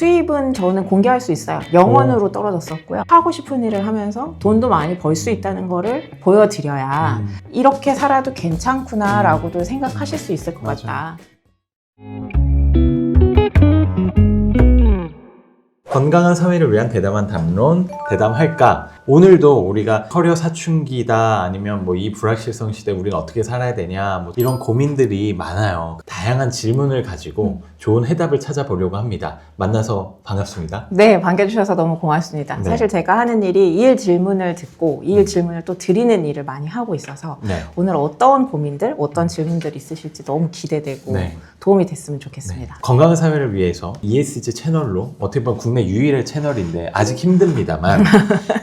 수입은 저는 공개할 수 있어요. 영원으로 떨어졌었고요. 하고 싶은 일을 하면서 돈도 많이 벌 수 있다는 거를 보여드려야 이렇게 살아도 괜찮구나 라고도 생각하실 수 있을 것 같다. 건강한 사회를 위한 대담한 담론, 대담할까? 오늘도 우리가 커리어 사춘기다, 아니면 뭐 이 불확실성 시대에 우리는 어떻게 살아야 되냐, 뭐 이런 고민들이 많아요. 다양한 질문을 가지고 좋은 해답을 찾아보려고 합니다. 만나서 반갑습니다. 네, 반겨주셔서 너무 고맙습니다. 네. 사실 제가 하는 일이 이 일 질문을 듣고 이 일 질문을 또 드리는 일을 많이 하고 있어서 네. 오늘 어떤 고민들, 어떤 질문들 있으실지 너무 기대되고 네. 도움이 됐으면 좋겠습니다. 건강한 사회를 위해서 ESG 채널로, 어떻게 보면 국내 유일의 채널인데 아직 힘듭니다만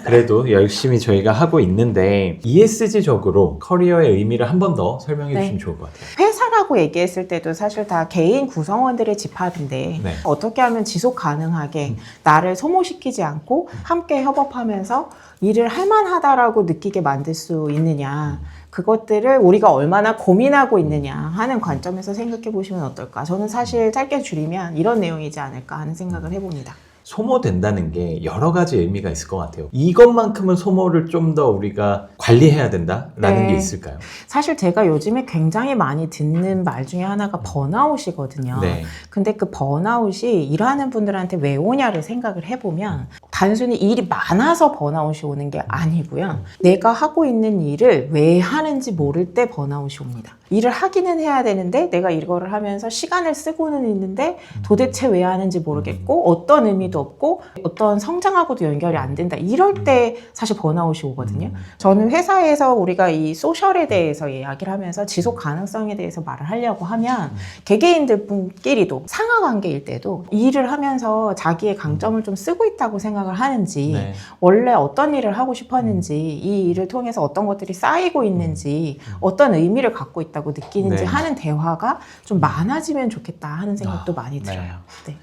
그래도 열심히 저희가 하고 있는데, ESG적으로 커리어의 의미를 한 번 더 설명해 네. 주시면 좋을 것 같아요. 회사라고 얘기했을 때도 사실 다 개인 구성원들의 집합인데 네. 어떻게 하면 지속 가능하게 나를 소모시키지 않고 함께 협업하면서 일을 할 만하다라고 느끼게 만들 수 있느냐, 그것들을 우리가 얼마나 고민하고 있느냐 하는 관점에서 생각해 보시면 어떨까. 저는 사실 짧게 줄이면 이런 내용이지 않을까 하는 생각을 해봅니다. 소모된다는 게 여러 가지 의미가 있을 것 같아요. 이것만큼은 소모를 좀 더 우리가 관리해야 된다라는 네. 게 있을까요? 사실 제가 요즘에 굉장히 많이 듣는 말 중에 하나가 번아웃이거든요. 네. 근데 그 번아웃이 일하는 분들한테 왜 오냐를 생각을 해보면 단순히 일이 많아서 번아웃이 오는 게 아니고요. 내가 하고 있는 일을 왜 하는지 모를 때 번아웃이 옵니다. 일을 하기는 해야 되는데 내가 이거를 하면서 시간을 쓰고는 있는데 도대체 왜 하는지 모르겠고 어떤 의미도 없고 어떤 성장하고도 연결이 안 된다. 이럴 때 사실 번아웃이 오거든요. 저는 회사에서 우리가 이 소셜에 대해서 이야기를 하면서 지속 가능성에 대해서 말을 하려고 하면 개개인들 분끼리도 상하관계일 때도 이 일을 하면서 자기의 강점을 좀 쓰고 있다고 생각을 하는지 네. 원래 어떤 일을 하고 싶었는지 이 일을 통해서 어떤 것들이 쌓이고 있는지 어떤 의미를 갖고 있다고 느끼는지 네. 하는 대화가 좀 많아지면 좋겠다 하는 생각도 많이 네. 들어요. 네.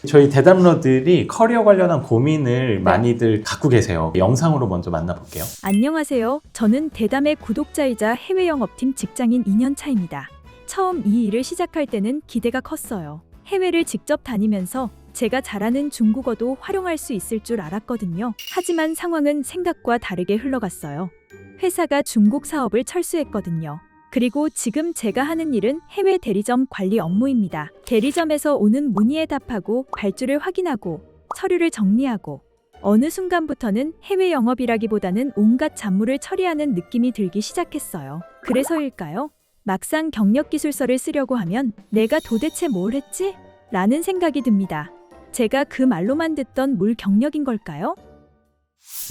저희 대담러들이 커리어 관련한 고민을 많이들 갖고 계세요. 영상으로 먼저 만나볼게요. 안녕하세요. 저는 대담의 구독자이자 해외 영업팀 직장인 2년 차입니다. 처음 이 일을 시작할 때는 기대가 컸어요. 해외를 직접 다니면서 제가 잘하는 중국어도 활용할 수 있을 줄 알았거든요. 하지만 상황은 생각과 다르게 흘러갔어요. 회사가 중국 사업을 철수했거든요. 그리고 지금 제가 하는 일은 해외 대리점 관리 업무입니다. 대리점에서 오는 문의에 답하고 발주를 확인하고 서류를 정리하고 어느 순간부터는 해외 영업이라기보다는 온갖 잡무를 처리하는 느낌이 들기 시작했어요. 그래서일까요? 막상 경력기술서를 쓰려고 하면 내가 도대체 뭘 했지? 라는 생각이 듭니다. 제가 그 말로만 듣던 물경력인 걸까요?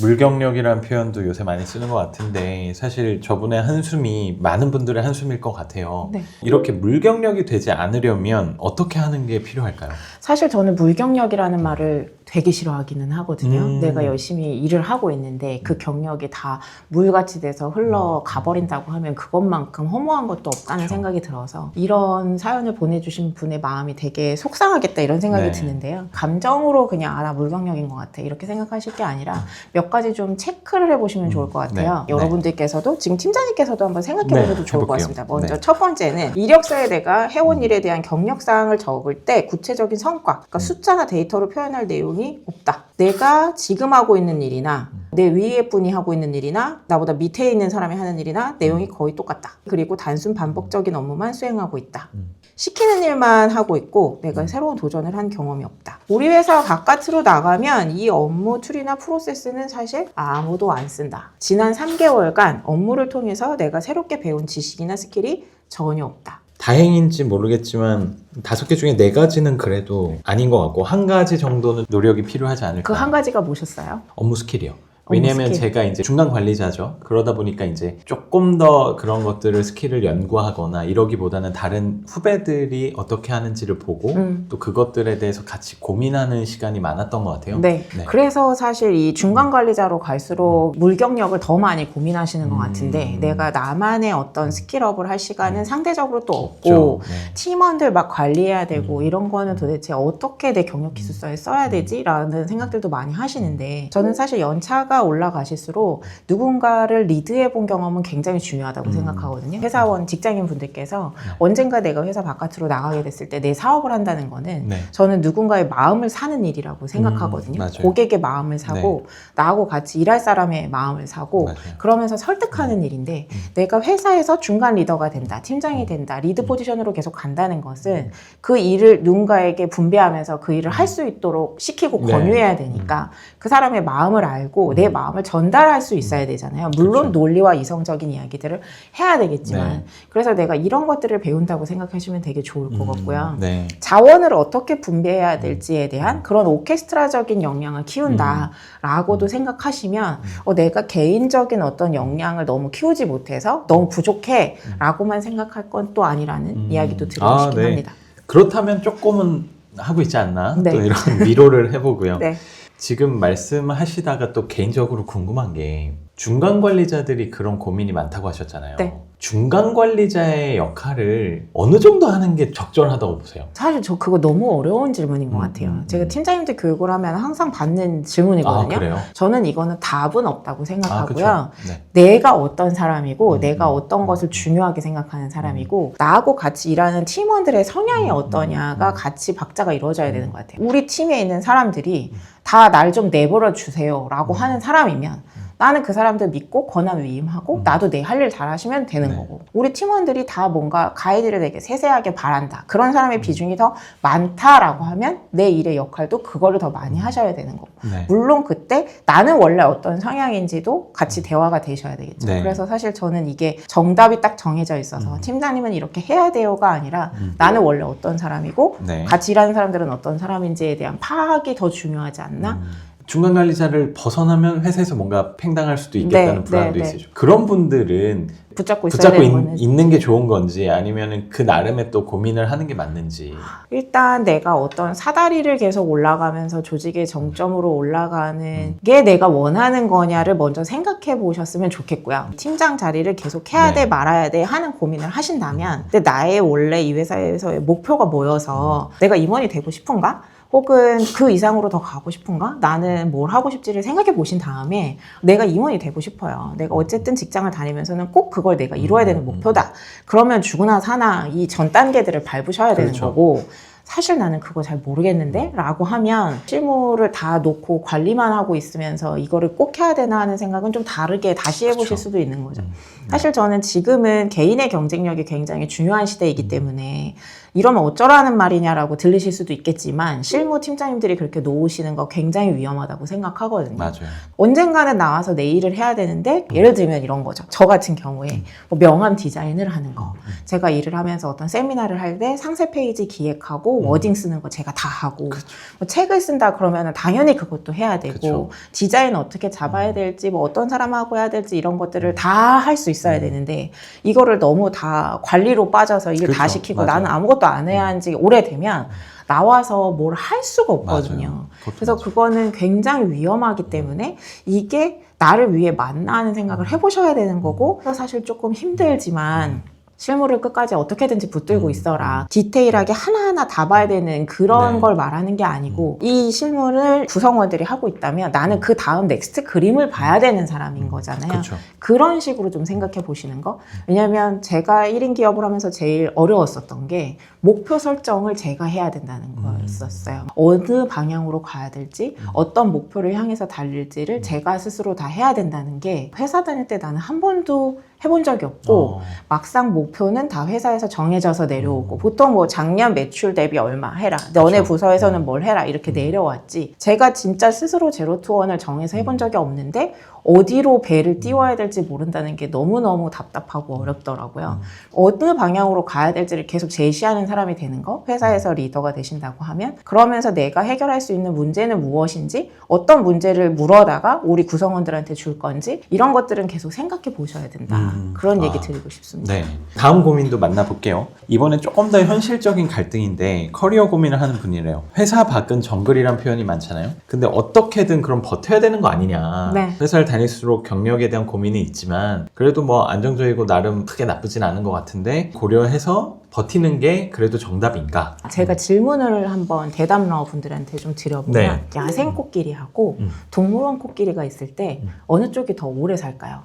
물경력이라는 표현도 요새 많이 쓰는 것 같은데, 사실 저분의 한숨이 많은 분들의 한숨일 것 같아요. 네. 이렇게 물경력이 되지 않으려면 어떻게 하는 게 필요할까요? 사실 저는 물경력이라는 말을 되게 싫어하기는 하거든요. 내가 열심히 일을 하고 있는데 그 경력이 다 물같이 돼서 흘러가 버린다고 하면 그것만큼 허무한 것도 없다는 그렇죠. 생각이 들어서 이런 사연을 보내주신 분의 마음이 되게 속상하겠다 이런 생각이 네. 드는데요. 감정으로 그냥 나 물경력인 것 같아 이렇게 생각하실 게 아니라 몇 가지 좀 체크를 해보시면 좋을 것 같아요. 네. 여러분들께서도 지금 팀장님께서도 한번 생각해 보셔도 네, 좋을 것 해볼게요. 같습니다. 먼저 네. 첫 번째는 이력서에 내가 해온 일에 대한 경력사항을 적을 때 구체적인 성과, 그러니까 숫자나 데이터로 표현할 내용이 없다. 내가 지금 하고 있는 일이나 내 위에 분이 하고 있는 일이나 나보다 밑에 있는 사람이 하는 일이나 내용이 거의 똑같다. 그리고 단순 반복적인 업무만 수행하고 있다. 시키는 일만 하고 있고 내가 새로운 도전을 한 경험이 없다. 우리 회사 바깥으로 나가면 이 업무 툴이나 프로세스는 사실 아무도 안 쓴다. 지난 3개월간 업무를 통해서 내가 새롭게 배운 지식이나 스킬이 전혀 없다. 다행인지 모르겠지만 5개 중에 4가지는 그래도 아닌 것 같고, 1가지 정도는 노력이 필요하지 않을까. 그 한 가지가 뭐셨어요? 업무 스킬이요. 왜냐면 스킬. 제가 이제 중간 관리자죠. 그러다 보니까 이제 조금 더 그런 것들을 스킬을 연구하거나 이러기보다는 다른 후배들이 어떻게 하는지를 보고 또 그것들에 대해서 같이 고민하는 시간이 많았던 것 같아요. 네. 네. 그래서 사실 이 중간 관리자로 갈수록 물경력을 더 많이 고민하시는 것 같은데 내가 나만의 어떤 스킬업을 할 시간은 상대적으로 또 없고 그렇죠. 네. 팀원들 막 관리해야 되고 이런 거는 도대체 어떻게 내 경력 기술서에 써야 되지? 라는 생각들도 많이 하시는데 저는 사실 연차가 올라가실수록 누군가를 리드해 본 경험은 굉장히 중요하다고 생각하거든요. 회사원, 직장인 분들께서 언젠가 내가 회사 바깥으로 나가게 됐을 때 내 사업을 한다는 거는 네. 저는 누군가의 마음을 사는 일이라고 생각하거든요. 맞아요. 고객의 마음을 사고 나하고 같이 일할 사람의 마음을 사고 맞아요. 그러면서 설득하는 일인데 내가 회사에서 중간 리더가 된다, 팀장이 된다, 리드 포지션으로 계속 간다는 것은 그 일을 누군가에게 분배하면서 그 일을 할 수 있도록 시키고 네. 권유해야 되니까 그 사람의 마음을 알고 내 마음을 전달할 수 있어야 되잖아요. 물론 그렇죠. 논리와 이성적인 이야기들을 해야 되겠지만 네. 그래서 내가 이런 것들을 배운다고 생각하시면 되게 좋을 것 같고요. 네. 자원을 어떻게 분배해야 될지에 대한 그런 오케스트라적인 역량을 키운다라고도 생각하시면 내가 개인적인 어떤 역량을 너무 키우지 못해서 너무 부족해 라고만 생각할 건 또 아니라는 이야기도 드리고 싶긴 네. 합니다. 그렇다면 조금은 하고 있지 않나? 네. 또 이런 위로를 해보고요. 네. 지금 말씀하시다가 또 개인적으로 궁금한 게 중간 관리자들이 그런 고민이 많다고 하셨잖아요. 네. 중간 관리자의 역할을 어느 정도 하는 게 적절하다고 보세요? 사실 저 그거 너무 어려운 질문인 것 같아요. 제가 팀장님들 교육을 하면 항상 받는 질문이거든요. 아, 그래요? 저는 이거는 답은 없다고 생각하고요. 아, 그쵸. 네. 내가 어떤 사람이고 내가 어떤 것을 중요하게 생각하는 사람이고 나하고 같이 일하는 팀원들의 성향이 어떠냐가 같이 박자가 이루어져야 되는 것 같아요. 우리 팀에 있는 사람들이 다 날 좀 내버려 주세요 라고 하는 사람이면 나는 그 사람들 믿고 권한 위임하고 나도 내 할 일 잘하시면 되는 네. 거고 우리 팀원들이 다 뭔가 가이드를 되게 세세하게 바란다 그런 사람의 비중이 더 많다라고 하면 내 일의 역할도 그거를 더 많이 하셔야 되는 거고 네. 물론 그때 나는 원래 어떤 성향인지도 같이 대화가 되셔야 되겠죠. 네. 그래서 사실 저는 이게 정답이 딱 정해져 있어서 팀장님은 이렇게 해야 돼요가 아니라 나는 원래 어떤 사람이고 네. 같이 일하는 사람들은 어떤 사람인지에 대한 파악이 더 중요하지 않나? 중간 관리자를 벗어나면 회사에서 뭔가 팽당할 수도 있겠다는 네, 불안도 네, 네. 있으죠. 그런 분들은 붙잡고 있어야 붙잡고 되는 거는 있는 게 좋은 건지 아니면 그 나름의 또 고민을 하는 게 맞는지. 일단 내가 어떤 사다리를 계속 올라가면서 조직의 정점으로 올라가는 게 내가 원하는 거냐를 먼저 생각해 보셨으면 좋겠고요. 팀장 자리를 계속 해야 네. 돼 말아야 돼 하는 고민을 하신다면 근데 나의 원래 이 회사에서의 목표가 뭐여서 내가 임원이 되고 싶은가? 혹은 그 이상으로 더 가고 싶은가? 나는 뭘 하고 싶지를 생각해 보신 다음에 내가 임원이 되고 싶어요. 내가 어쨌든 직장을 다니면서는 꼭 그걸 내가 이루어야 되는 목표다. 그러면 죽으나 사나 이 전 단계들을 밟으셔야 되는 그렇죠. 거고 사실 나는 그거 잘 모르겠는데? 라고 하면 실무를 다 놓고 관리만 하고 있으면서 이거를 꼭 해야 되나 하는 생각은 좀 다르게 다시 해보실 그렇죠. 수도 있는 거죠. 사실 저는 지금은 개인의 경쟁력이 굉장히 중요한 시대이기 때문에 이러면 어쩌라는 말이냐라고 들리실 수도 있겠지만 실무 팀장님들이 그렇게 놓으시는 거 굉장히 위험하다고 생각하거든요. 맞아요. 언젠가는 나와서 내 일을 해야 되는데 예를 들면 이런 거죠. 저 같은 경우에 뭐 명함 디자인을 하는 거 제가 일을 하면서 어떤 세미나를 할 때 상세 페이지 기획하고 워딩 쓰는 거 제가 다 하고 뭐 책을 쓴다 그러면 당연히 그것도 해야 되고 그쵸. 디자인 어떻게 잡아야 될지 뭐 어떤 사람하고 해야 될지 이런 것들을 다 할 수 있어야 되는데 이거를 너무 다 관리로 빠져서 일 다 그쵸. 시키고 맞아요. 나는 아무것도 안 해야 한지 오래되면 나와서 뭘 할 수가 없거든요. 맞아요. 그것도 그래서 맞아요. 그거는 굉장히 위험하기 때문에 이게 나를 위해 맞나 하는 생각을 해보셔야 되는 거고 그래서 사실 조금 힘들지만 실무를 끝까지 어떻게든지 붙들고 있어라. 디테일하게 하나하나 다 봐야 되는 그런 네. 걸 말하는 게 아니고 이 실무를 구성원들이 하고 있다면 나는 그 다음 넥스트 그림을 봐야 되는 사람인 거잖아요. 그렇죠. 그런 식으로 좀 생각해 보시는 거. 왜냐하면 제가 1인 기업을 하면서 제일 어려웠었던 게 목표 설정을 제가 해야 된다는 거였었어요. 어느 방향으로 가야 될지 어떤 목표를 향해서 달릴지를 제가 스스로 다 해야 된다는 게 회사 다닐 때 나는 한 번도 해본 적이 없고 막상 목표는 다 회사에서 정해져서 내려오고 보통 뭐 작년 매출 대비 얼마 해라 너네 그렇죠. 부서에서는 뭘 해라 이렇게 내려왔지 제가 진짜 스스로 제로투원을 정해서 해본 적이 없는데 어디로 배를 띄워야 될지 모른다는 게 너무너무 답답하고 어렵더라고요. 어느 방향으로 가야 될지를 계속 제시하는 사람이 되는 거 회사에서 리더가 되신다고 하면 그러면서 내가 해결할 수 있는 문제는 무엇인지 어떤 문제를 물어다가 우리 구성원들한테 줄 건지 이런 것들은 계속 생각해 보셔야 된다. 그런 얘기 드리고 싶습니다. 네. 다음 고민도 만나볼게요. 이번엔 조금 더 현실적인 갈등인데 커리어 고민을 하는 분이래요. 회사 밖은 정글이란 표현이 많잖아요. 근데 어떻게든 그럼 버텨야 되는 거 아니냐. 네. 회사를 다닐수록 경력에 대한 고민이 있지만 그래도 뭐 안정적이고 나름 크게 나쁘진 않은 것 같은데 고려해서 버티는 게 그래도 정답인가? 제가 질문을 한번 대담러 분들한테 좀 드려보면 네. 야생 코끼리하고 동물원 코끼리가 있을 때 어느 쪽이 더 오래 살까요?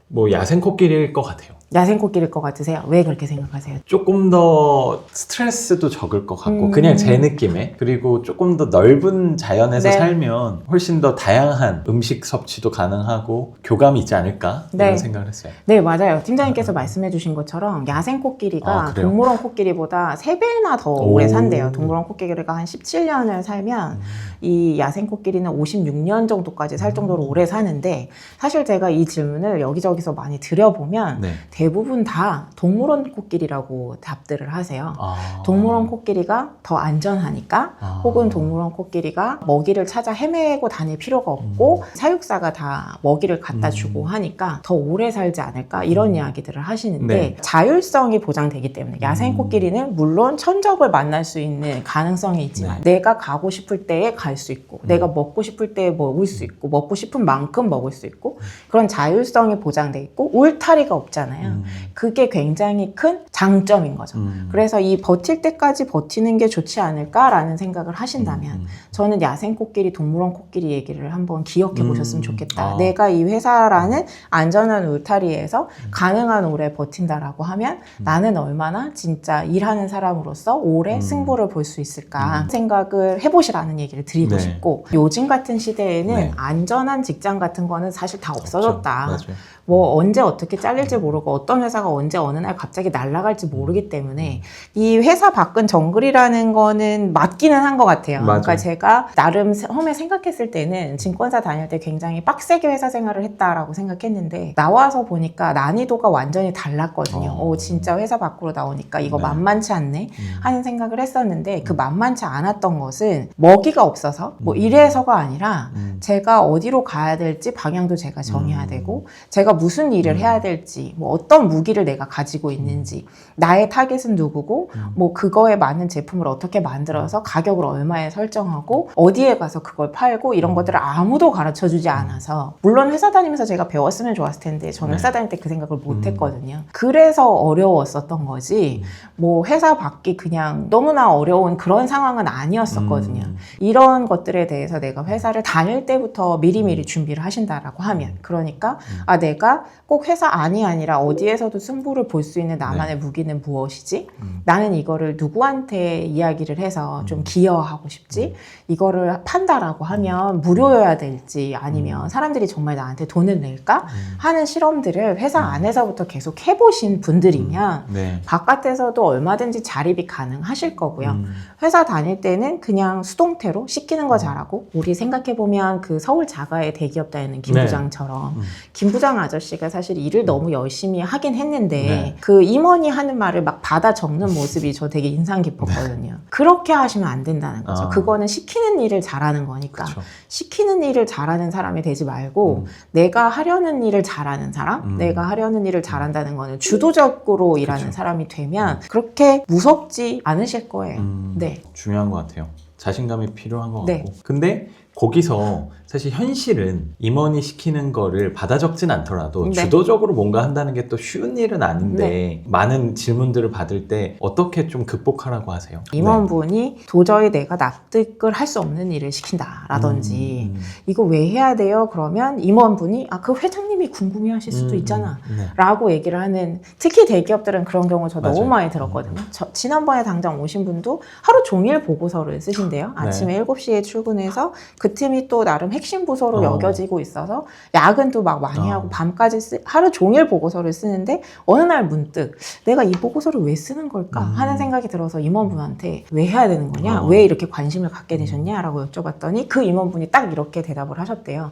뭐 야생 코끼리일 것 같아요. 야생 코끼리일 것 같으세요? 왜 그렇게 생각하세요? 조금 더 스트레스도 적을 것 같고 그냥 제 느낌에 그리고 조금 더 넓은 자연에서 네. 살면 훨씬 더 다양한 음식 섭취도 가능하고 교감이 있지 않을까 네. 이런 생각을 했어요. 네, 맞아요. 팀장님께서 말씀해 주신 것처럼 야생 코끼리가 아, 그래요? 동물원 코끼리보다 3배나 더 오. 오래 산대요. 동물원 코끼리가 한 17년을 살면 이 야생 코끼리는 56년 정도까지 살 정도로 오래 사는데 사실 제가 이 질문을 여기저기서 많이 드려보면 네. 대부분 다 동물원 코끼리라고 답들을 하세요. 아. 동물원 코끼리가 더 안전하니까 아. 혹은 동물원 코끼리가 먹이를 찾아 헤매고 다닐 필요가 없고 사육사가 다 먹이를 갖다 주고 하니까 더 오래 살지 않을까 이런 이야기들을 하시는데 네. 자율성이 보장되기 때문에 야생 코끼리는 물론 천적을 만날 수 있는 가능성이 있지만 네. 내가 가고 싶을 때에 갈 수 있고 내가 먹고 싶을 때에 먹을 수 있고 먹고 싶은 만큼 먹을 수 있고 그런 자율성이 보장돼 있고 울타리가 없잖아요. 그게 굉장히 큰 장점인 거죠. 그래서 이 버틸 때까지 버티는 게 좋지 않을까라는 생각을 하신다면 저는 야생 코끼리, 동물원 코끼리 얘기를 한번 기억해 보셨으면 좋겠다. 아. 내가 이 회사라는 안전한 울타리에서 가능한 오래 버틴다라고 하면 나는 얼마나 진짜 일하는 사람으로서 오래 승부를 볼 수 있을까 생각을 해보시라는 얘기를 드리고 네. 싶고 요즘 같은 시대에는 네. 안전한 직장 같은 거는 사실 다 없어졌다. 맞아요. 뭐 언제 어떻게 잘릴지 모르고 어떤 회사가 언제 어느 날 갑자기 날아갈지 모르기 때문에 이 회사 밖은 정글이라는 거는 맞기는 한 것 같아요. 맞아요. 그러니까 제가 나름 처음에 생각했을 때는 증권사 다닐 때 굉장히 빡세게 회사 생활을 했다라고 생각했는데 나와서 보니까 난이도가 완전히 달랐거든요. 진짜 회사 밖으로 나오니까 이거 네. 만만치 않네 하는 생각을 했었는데 그 만만치 않았던 것은 먹이가 없어서 뭐 이래서가 아니라 제가 어디로 가야 될지 방향도 제가 정해야 되고 제가 무슨 일을 해야 될지 뭐 어떤 무기를 내가 가지고 있는지 나의 타겟은 누구고 뭐 그거에 맞는 제품을 어떻게 만들어서 가격을 얼마에 설정하고 어디에 가서 그걸 팔고 이런 것들을 아무도 가르쳐 주지 않아서 물론 회사 다니면서 제가 배웠으면 좋았을 텐데 저는 네. 회사 다닐 때 그 생각을 못 했거든요. 그래서 어려웠었던 거지 뭐 회사 밖이 그냥 너무나 어려운 그런 상황은 아니었었거든요. 이런 것들에 대해서 내가 회사를 다닐 때부터 미리미리 준비를 하신다라고 하면 그러니까 아 내가 꼭 회사 안이 아니라 어디에서도 승부를 볼 수 있는 나만의 무기는 무엇이지? 나는 이거를 누구한테 이야기를 해서 좀 기여하고 싶지? 이거를 판다라고 하면 무료여야 될지 아니면 사람들이 정말 나한테 돈을 낼까? 하는 실험들을 회사 안에서부터 계속 해보신 분들이면 네. 바깥에서도 얼마든지 자립이 가능하실 거고요. 회사 다닐 때는 그냥 수동태로 시키는 거 잘하고 우리 생각해보면 그 서울 자가의 대기업 다니는 김 네. 부장처럼 김 부장 아저씨가 사실 일을 너무 열심히 하긴 했는데 네. 그 임원이 하는 말을 막 받아 적는 모습이 저 되게 인상 깊었거든요. 그렇게 하시면 안 된다는 거죠. 아. 그거는 시키는 일을 잘하는 거니까 그쵸. 시키는 일을 잘하는 사람이 되지 말고 내가 하려는 일을 잘하는 사람 내가 하려는 일을 잘한다는 거는 주도적으로 일하는 사람이 되면 그렇게 무섭지 않으실 거예요. 네. 중요한 것 같아요. 자신감이 필요한 것 네. 같고. 근데 거기서 사실 현실은 임원이 시키는 거를 받아 적진 않더라도 네. 주도적으로 뭔가 한다는 게 또 쉬운 일은 아닌데 많은 질문들을 받을 때 어떻게 좀 극복하라고 하세요? 임원분이 도저히 내가 납득을 할 수 없는 일을 시킨다라든지 이거 왜 해야 돼요? 그러면 임원분이 아 그 회장님이 궁금해하실 수도 있잖아 네. 라고 얘기를 하는 특히 대기업들은 그런 경우 저 너무 맞아요. 많이 들었거든요. 지난번에 당장 오신 분도 하루 종일 보고서를 쓰신대요. 아침에 7시에 출근해서 그 팀이 또 나름 핵심 부서로 여겨지고 있어서 야근도 막 많이 하고 밤까지 하루 종일 보고서를 쓰는데 어느 날 문득 내가 이 보고서를 왜 쓰는 걸까 하는 생각이 들어서 임원분한테 왜 해야 되는 거냐? 왜 이렇게 관심을 갖게 되셨냐? 라고 여쭤봤더니 그 임원분이 딱 이렇게 대답을 하셨대요.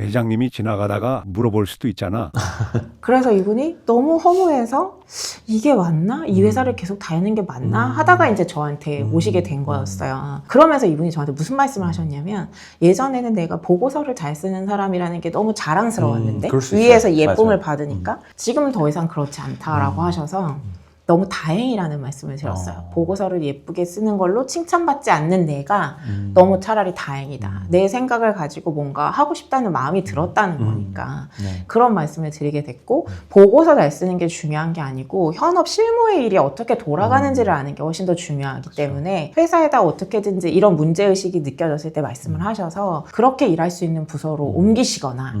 회장님이 지나가다가 물어볼 수도 있잖아. 그래서 이분이 너무 허무해서 이게 맞나? 이 회사를 계속 다니는 게 맞나? 하다가 이제 저한테 오시게 된 거였어요. 그러면서 이분이 저한테 무슨 말씀을 하셨냐면 예전에는 내가 보고서를 잘 쓰는 사람이라는 게 너무 자랑스러웠는데 그럴 수 위에서 있어요. 예쁨을 맞아요. 받으니까 지금은 더 이상 그렇지 않다라고 하셔서 너무 다행이라는 말씀을 드렸어요. 어. 보고서를 예쁘게 쓰는 걸로 칭찬받지 않는 내가 너무 차라리 다행이다. 내 생각을 가지고 뭔가 하고 싶다는 마음이 들었다는 거니까 네. 그런 말씀을 드리게 됐고, 보고서 잘 쓰는 게 중요한 게 아니고 현업 실무의 일이 어떻게 돌아가는지를 아는 게 훨씬 더 중요하기 때문에 회사에다 어떻게든지 이런 문제의식이 느껴졌을 때 말씀을 하셔서 그렇게 일할 수 있는 부서로 옮기시거나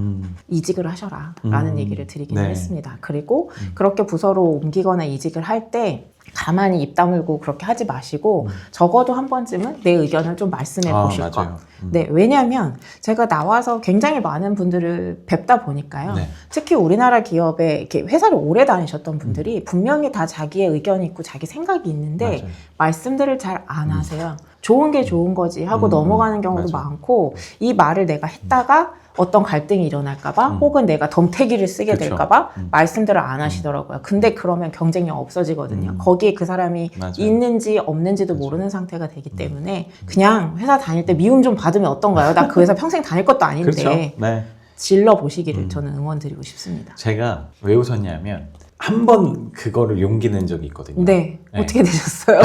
이직을 하셔라 라는 얘기를 드리기는 네. 했습니다. 그리고 그렇게 부서로 옮기거나 이직을 할 때 가만히 입 다물고 그렇게 하지 마시고 적어도 한 번쯤은 내 의견을 좀 말씀해 보실 것. 맞아요. 네, 왜냐하면 제가 나와서 굉장히 많은 분들을 뵙다 보니까요. 네. 특히 우리나라 기업에 이렇게 회사를 오래 다니셨던 분들이 분명히 다 자기의 의견이 있고 자기 생각이 있는데 맞아요. 말씀들을 잘 안 하세요. 좋은 게 좋은 거지 하고 넘어가는 경우도 맞아요. 많고, 이 말을 내가 했다가 어떤 갈등이 일어날까봐 혹은 내가 덤태기를 쓰게 그쵸. 될까봐 말씀들을 안 하시더라고요. 근데 그러면 경쟁력 없어지거든요. 거기에 그 사람이 맞아요. 있는지 없는지도 모르는 상태가 되기 때문에 그냥 회사 다닐 때 미움 좀 받으면 어떤가요? 나 그 회사 평생 다닐 것도 아닌데 그렇죠. 네. 질러 보시기를 저는 응원드리고 싶습니다. 제가 왜 웃었냐면 한 번 그거를 용기 낸 적이 있거든요. 네, 네. 어떻게 되셨어요?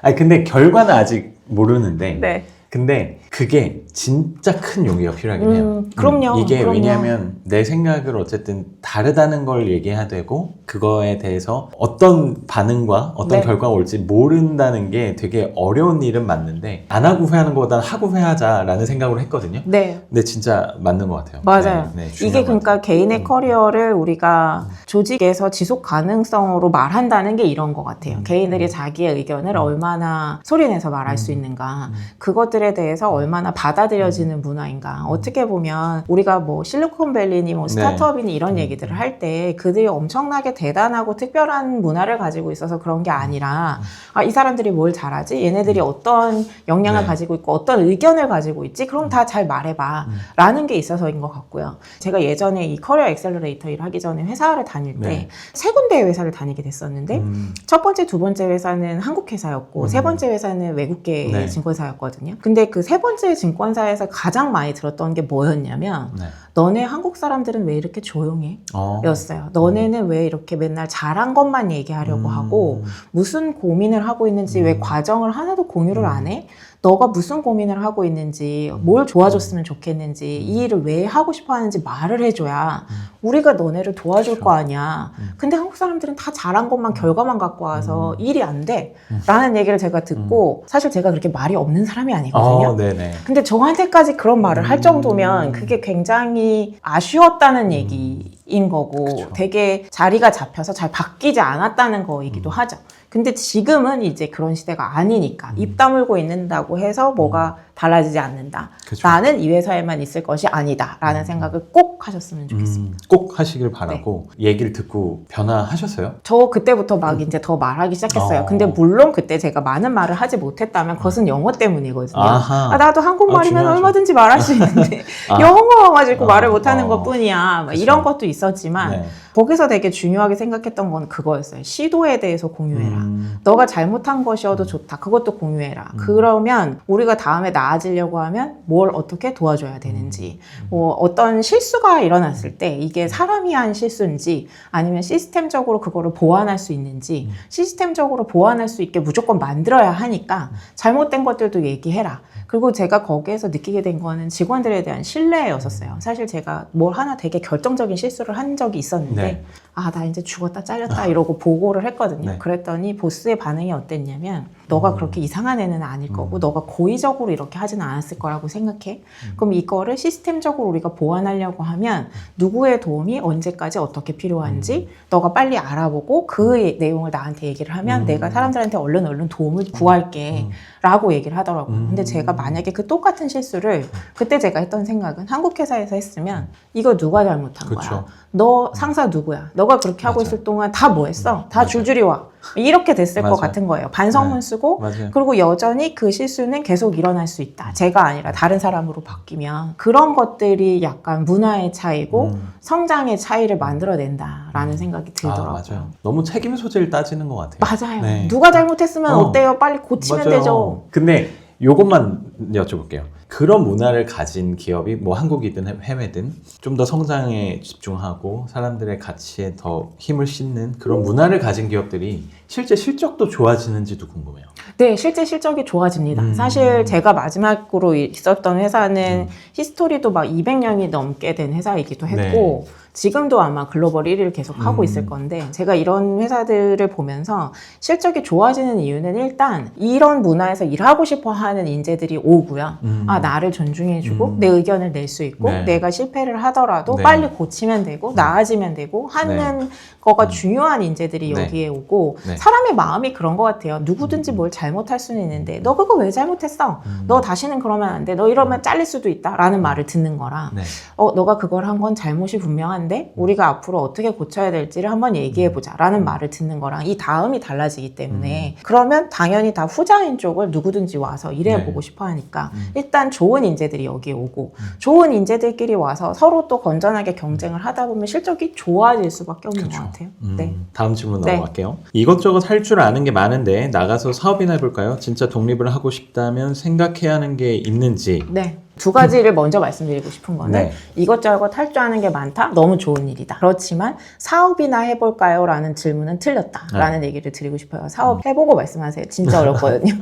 아니 근데 결과는 아직 모르는데 네. 근데 그게 진짜 큰 용기가 필요하긴 해요. 그럼요. 이게 그럼요. 왜냐하면 내 생각을 어쨌든 다르다는 걸 얘기해야 되고 그거에 대해서 어떤 반응과 어떤 네. 결과가 올지 모른다는 게 되게 어려운 일은 맞는데 안 하고 후회하는 것보다는 하고 후회하자라는 생각으로 했거든요. 네. 근데 진짜 맞는 것 같아요. 맞아요. 네, 네, 이게 중요한 것 그러니까 같아요. 개인의 커리어를 우리가 조직에서 지속 가능성으로 말한다는 게 이런 것 같아요. 개인들이 자기의 의견을 얼마나 소리내서 말할 수 있는가, 그것들에 대해서 얼마나 받아들여지는 문화인가. 어떻게 보면 우리가 뭐 실리콘밸리니 뭐 스타트업이니 이런 얘기들을 할 때 그들이 엄청나게 대단하고 특별한 문화를 가지고 있어서 그런 게 아니라, 아, 이 사람들이 뭘 잘하지? 얘네들이 어떤 역량을 네. 가지고 있고 어떤 의견을 가지고 있지? 그럼 다 잘 말해봐 라는 게 있어서인 것 같고요. 제가 예전에 이 커리어 액셀러레이터 일하기 전에 회사를 다닐 때 네. 세 군데의 회사를 다니게 됐었는데 첫 번째, 두 번째 회사는 한국 회사였고 세 번째 회사는 외국계 네. 증권사였거든요. 근데 그 세 번째 증권사에서 가장 많이 들었던 게 뭐였냐면, 네. 너네 한국 사람들은 왜 이렇게 조용해? 였어요. 너네는 왜 이렇게 맨날 잘한 것만 얘기하려고 하고 무슨 고민을 하고 있는지 왜 과정을 하나도 공유를 안 해? 너가 무슨 고민을 하고 있는지, 뭘 도와줬으면 좋겠는지, 이 일을 왜 하고 싶어 하는지 말을 해줘야 우리가 너네를 도와줄 거 아니야. 근데 한국 사람들은 다 잘한 것만 결과만 갖고 와서 일이 안 돼. 라는 얘기를 제가 듣고, 사실 제가 그렇게 말이 없는 사람이 아니거든요. 네네. 근데 저한테까지 그런 말을 할 정도면 그게 굉장히 아쉬웠다는 얘기인 거고, 그쵸. 되게 자리가 잡혀서 잘 바뀌지 않았다는 거이기도 하죠. 근데 지금은 이제 그런 시대가 아니니까 입 다물고 있는다고 해서 뭐가 달라지지 않는다. 그쵸. 나는 이 회사에만 있을 것이 아니다. 라는 생각을 꼭 하셨으면 좋겠습니다. 꼭 하시길 바라고 얘기를 듣고 변화하셨어요? 저 그때부터 막 이제 더 말하기 시작했어요. 어. 근데 물론 그때 제가 많은 말을 하지 못했다면 그것은 영어 때문이거든요. 아하. 아, 나도 한국말이면 중요하죠. 얼마든지 말할 수 있는데 아. 영어가 가지고 어, 말을 못하는 어. 것뿐이야. 막 그쵸. 이런 것도 있었지만 네. 거기서 되게 중요하게 생각했던 건 그거였어요. 시도에 대해서 공유해라. 너가 잘못한 것이어도 좋다. 그것도 공유해라. 그러면 우리가 다음에 나아지려고 하면 뭘 어떻게 도와줘야 되는지, 뭐 어떤 실수가 일어났을 때 이게 사람이 한 실수인지 아니면 시스템적으로 그거를 보완할 수 있는지, 시스템적으로 보완할 수 있게 무조건 만들어야 하니까 잘못된 것들도 얘기해라. 그리고 제가 거기에서 느끼게 된 거는 직원들에 대한 신뢰였었어요. 사실 제가 뭘 하나 되게 결정적인 실수를 한 적이 있었는데 네. 아, 나 이제 죽었다 잘렸다 이러고 보고를 했거든요. 네. 그랬더니 보스의 반응이 어땠냐면, 너가 그렇게 이상한 애는 아닐 거고 너가 고의적으로 이렇게 하진 않았을 거라고 생각해. 그럼 이거를 시스템적으로 우리가 보완하려고 하면 누구의 도움이 언제까지 어떻게 필요한지 너가 빨리 알아보고 그 내용을 나한테 얘기를 하면 내가 사람들한테 얼른 도움을 구할게 라고 얘기를 하더라고요. 근데 제가 만약에 그 똑같은 실수를 그때 제가 했던 생각은 한국 회사에서 했으면 이거 누가 잘못한 거야? 그쵸. 너 상사 누구야? 너가 그렇게 하고 맞아. 있을 동안 다 뭐 했어? 다 맞아. 줄줄이 와. 이렇게 됐을 것 맞아. 같은 거예요. 반성문 네. 쓰고 맞아요. 그리고 여전히 그 실수는 계속 일어날 수 있다. 제가 아니라 다른 사람으로 바뀌면 그런 것들이 약간 문화의 차이고 성장의 차이를 만들어낸다라는 생각이 들더라고요. 맞아요. 너무 책임 소재를 따지는 것 같아요. 맞아요. 네. 누가 잘못했으면 어. 어때요? 빨리 고치면 맞아요. 되죠. 근데 요것만 여쭤볼게요. 그런 문화를 가진 기업이 뭐 한국이든 해외든 좀 더 성장에 집중하고 사람들의 가치에 더 힘을 싣는 그런 문화를 가진 기업들이 실제 실적도 좋아지는지도 궁금해요. 네, 실제 실적이 좋아집니다. 사실 제가 마지막으로 있었던 회사는 히스토리도 막 200년이 넘게 된 회사이기도 했고 지금도 아마 글로벌 1위를 계속 하고 있을 건데 제가 이런 회사들을 보면서 실적이 좋아지는 이유는 일단 이런 문화에서 일하고 싶어 하는 인재들이 오고요. 아, 나를 존중해주고 내 의견을 낼 수 있고 네. 내가 실패를 하더라도 네. 빨리 고치면 되고 나아지면 되고 하는 거가 중요한 인재들이 네. 여기에 오고 네. 사람의 마음이 그런 것 같아요. 누구든지 뭘 잘못할 수는 있는데 너 그거 왜 잘못했어? 너 다시는 그러면 안 돼. 너 이러면 잘릴 수도 있다. 라는 말을 듣는 거라 네. 너가 그걸 한 건 잘못이 분명한데 우리가 앞으로 어떻게 고쳐야 될지를 한번 얘기해보자 라는 말을 듣는 거랑 이 다음이 달라지기 때문에 그러면 당연히 다 후자인 쪽을 누구든지 와서 일해보고 싶어 하니까 일단 좋은 인재들이 여기에 오고 좋은 인재들끼리 와서 서로 또 건전하게 경쟁을 하다 보면 실적이 좋아질 수밖에 없는 것 같아요. 네. 다음 질문 네. 넘어갈게요. 이것저것 할 줄 아는 게 많은데 나가서 사업이나 해볼까요? 진짜 독립을 하고 싶다면 생각해야 하는 게 있는지. 네. 두 가지를 먼저 말씀드리고 싶은 거는 네. 이것저것 할 줄 아는 게 많다? 너무 좋은 일이다. 그렇지만 사업이나 해볼까요? 라는 질문은 틀렸다. 라는 얘기를 드리고 싶어요. 사업 해보고 말씀하세요. 진짜 어렵거든요.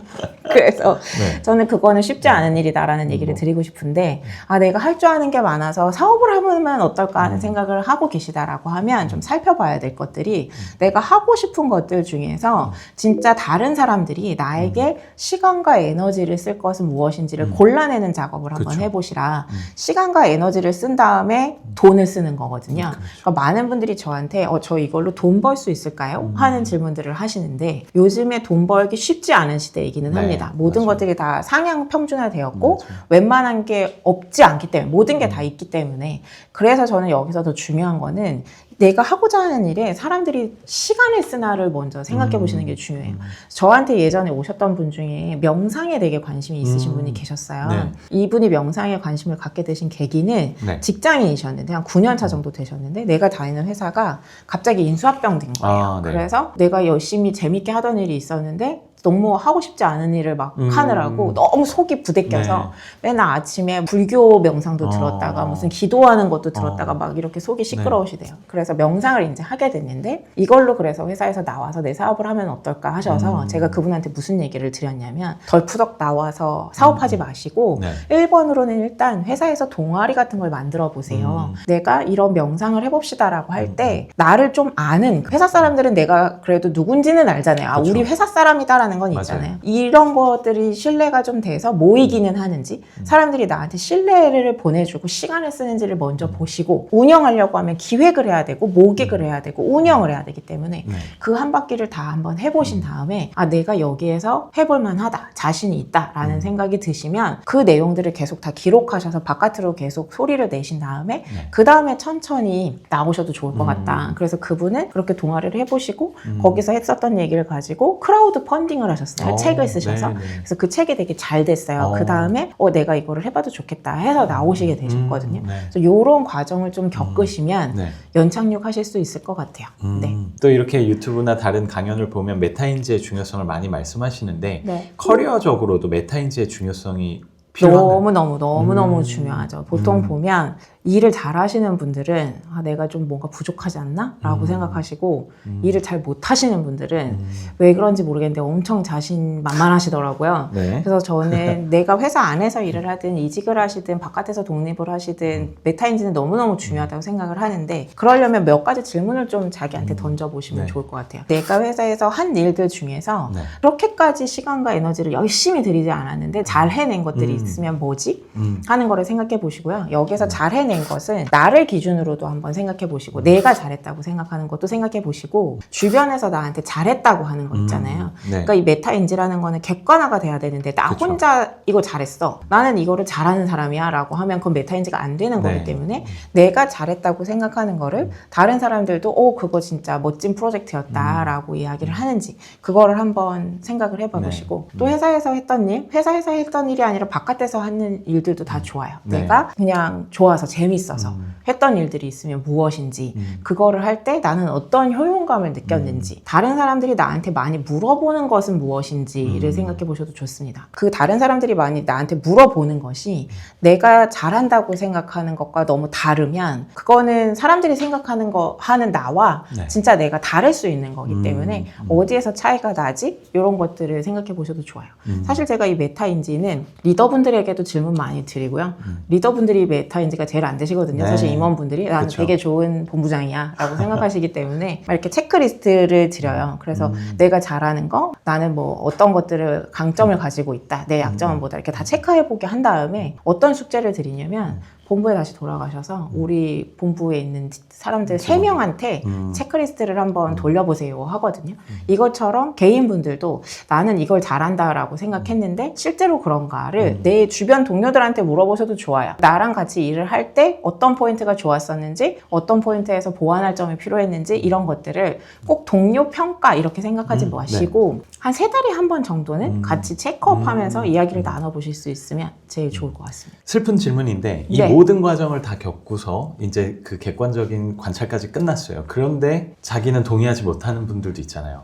그래서 네. 저는 그거는 쉽지 않은 일이다라는 얘기를 드리고 싶은데 내가 할 줄 아는 게 많아서 사업을 하면 어떨까 하는 생각을 하고 계시다라고 하면 좀 살펴봐야 될 것들이 내가 하고 싶은 것들 중에서 진짜 다른 사람들이 나에게 시간과 에너지를 쓸 것은 무엇인지를 골라내는 작업을 한번 그쵸. 해보시라. 시간과 에너지를 쓴 다음에 돈을 쓰는 거거든요. 그러니까 많은 분들이 저한테 저 이걸로 돈 벌 수 있을까요? 하는 질문들을 하시는데 요즘에 돈 벌기 쉽지 않은 시대이기는 네, 합니다. 모든 맞아요. 것들이 다 상향 평준화되었고 맞아요. 웬만한 게 없지 않기 때문에 모든 게 다 있기 때문에 그래서 저는 여기서 더 중요한 거는 내가 하고자 하는 일에 사람들이 시간을 쓰나를 먼저 생각해 보시는 게 중요해요. 저한테 예전에 오셨던 분 중에 명상에 되게 관심이 있으신 분이 계셨어요. 네. 이분이 명상에 관심을 갖게 되신 계기는 네. 직장인이셨는데 한 9년 차 정도 되셨는데 내가 다니는 회사가 갑자기 인수합병된 거예요. 네. 그래서 내가 열심히 재밌게 하던 일이 있었는데 너무 하고 싶지 않은 일을 막 하느라고 너무 속이 부대껴서 맨날 아침에 불교 명상도 들었다가 무슨 기도하는 것도 들었다가 막 이렇게 속이 시끄러우시대요. 그래서 명상을 이제 하게 됐는데 이걸로 그래서 회사에서 나와서 내 사업을 하면 어떨까 하셔서 제가 그분한테 무슨 얘기를 드렸냐면 덜푸덕 나와서 사업하지 마시고 네. 1번으로는 일단 회사에서 동아리 같은 걸 만들어 보세요. 내가 이런 명상을 해봅시다라고 할 때 나를 좀 아는 회사 사람들은 내가 그래도 누군지는 알잖아요. 아, 그쵸. 우리 회사 사람이다라는 건 맞아요. 있잖아요. 이런 것들이 신뢰가 좀 돼서 모이기는 하는지 사람들이 나한테 신뢰를 보내주고 시간을 쓰는지를 먼저 보시고 운영하려고 하면 기획을 해야 되고 모객을 해야 되고 운영을 해야 되기 때문에 그 한 바퀴를 다 한번 해보신 다음에 내가 여기에서 해볼 만하다 자신이 있다라는 생각이 드시면 그 내용들을 계속 다 기록하셔서 바깥으로 계속 소리를 내신 다음에 그 다음에 천천히 나오셔도 좋을 것 같다. 그래서 그분은 그렇게 동아리를 해보시고 거기서 했었던 얘기를 가지고 크라우드 펀딩을 하셨어요. 책을 쓰셔서. 네네. 그래서 그 책이 되게 잘 됐어요. 그 다음에 내가 이거를 해봐도 좋겠다 해서 나오시게 되셨거든요. 네. 그래서 이런 과정을 좀 겪으시면 네. 연착륙하실 수 있을 것 같아요. 네. 또 이렇게 유튜브나 다른 강연을 보면 메타인지의 중요성을 많이 말씀하시는데 네. 커리어적으로도 메타인지의 중요성이 필요한가요? 너무너무 중요하죠. 보통 보면 일을 잘 하시는 분들은 내가 좀 뭔가 부족하지 않나? 라고 생각하시고 일을 잘 못하시는 분들은 왜 그런지 모르겠는데 엄청 자신만만하시더라고요. 네. 그래서 저는 내가 회사 안에서 일을 하든 이직을 하시든 바깥에서 독립을 하시든 메타인지는 너무너무 중요하다고 생각을 하는데 그러려면 몇 가지 질문을 좀 자기한테 던져보시면 네. 좋을 것 같아요. 내가 회사에서 한 일들 중에서 네. 그렇게까지 시간과 에너지를 열심히 들이지 않았는데 잘 해낸 것들이 있으면 뭐지? 하는 거를 생각해 보시고요. 여기서 잘 해낸 것은 나를 기준으로도 한번 생각해 보시고 내가 잘했다고 생각하는 것도 생각해 보시고 주변에서 나한테 잘했다고 하는 거 있잖아요. 네. 그러니까 이 메타인지라는 거는 객관화가 돼야 되는데 나 그쵸. 혼자 이거 잘했어. 나는 이거를 잘하는 사람이야 라고 하면 그건 메타인지가 안 되는 네. 거기 때문에 내가 잘했다고 생각하는 거를 다른 사람들도 그거 진짜 멋진 프로젝트였다 라고 이야기를 하는지 그거를 한번 생각을 해봐 보시고 또 회사에서 했던 일, 회사에서 했던 일이 아니라 바깥 바깥에서 하는 일들도 다 좋아요. 네. 내가 그냥 좋아서 재밌어서 음. 했던 일들이 있으면 무엇인지 그거를 할 때 나는 어떤 효용감을 느꼈는지 다른 사람들이 나한테 많이 물어보는 것은 무엇인지를 생각해 보셔도 좋습니다. 그 다른 사람들이 많이 나한테 물어보는 것이 내가 잘한다고 생각하는 것과 너무 다르면 그거는 사람들이 생각하는 거 하는 나와 네. 진짜 내가 다를 수 있는 거기 때문에 어디에서 차이가 나지? 이런 것들을 생각해 보셔도 좋아요. 사실 제가 이 메타인지는 리더분들에게도 질문 많이 드리고요. 리더분들이 메타인지가 제일 안 되시거든요. 네. 사실 임원분들이 나는 그쵸. 되게 좋은 본부장이야 라고 생각하시기 때문에 막 이렇게 체크리스트를 드려요. 그래서 내가 잘하는 거, 나는 뭐 어떤 것들을 강점을 가지고 있다, 내 약점은 뭐다 이렇게 다 체크해보게 한 다음에 어떤 숙제를 드리냐면 본부에 다시 돌아가셔서 우리 본부에 있는 사람들 3명한테 체크리스트를 한번 돌려보세요 하거든요. 이것처럼 개인분들도 나는 이걸 잘한다라고 생각했는데 실제로 그런가를 내 주변 동료들한테 물어보셔도 좋아요. 나랑 같이 일을 할 때 어떤 포인트가 좋았었는지, 어떤 포인트에서 보완할 점이 필요했는지 이런 것들을 꼭 동료 평가 이렇게 생각하지 마시고 한 3달에 한 번 정도는 같이 체크업하면서 이야기를 나눠보실 수 있으면 제일 좋을 것 같습니다. 슬픈 질문인데 이 네. 모든 과정을 다 겪고서 이제 그 객관적인 관찰까지 끝났어요. 그런데 자기는 동의하지 못하는 분들도 있잖아요.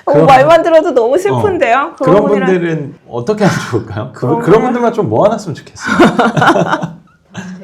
말만 들어도 너무 슬픈데요? 그런 분이랑- 분들은 어떻게 하면 좋을까요? 그런 그런 분들만 좀 모아놨으면 좋겠어요.